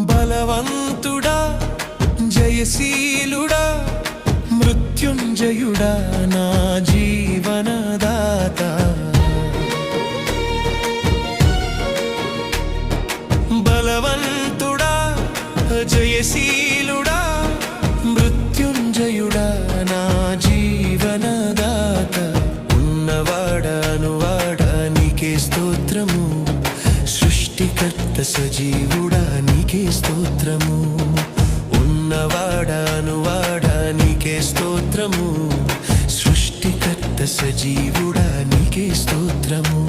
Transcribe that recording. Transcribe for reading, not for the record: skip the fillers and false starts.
బలవంతుడా జయశీలుడా మృత్యుంజయుడా నా జీవనదాత బలవంతుడా జయశీలుడా మృత్యుంజయుడా నా జీవనదాత ఉన్నవాడా నీకే స్తోత్రము సృష్టికర్త సజీవుడా నీకే స్తోత్రము ఉన్నవాడా నీకే స్తోత్రము సృష్టికర్త సజీవుడా నీకే స్తోత్రము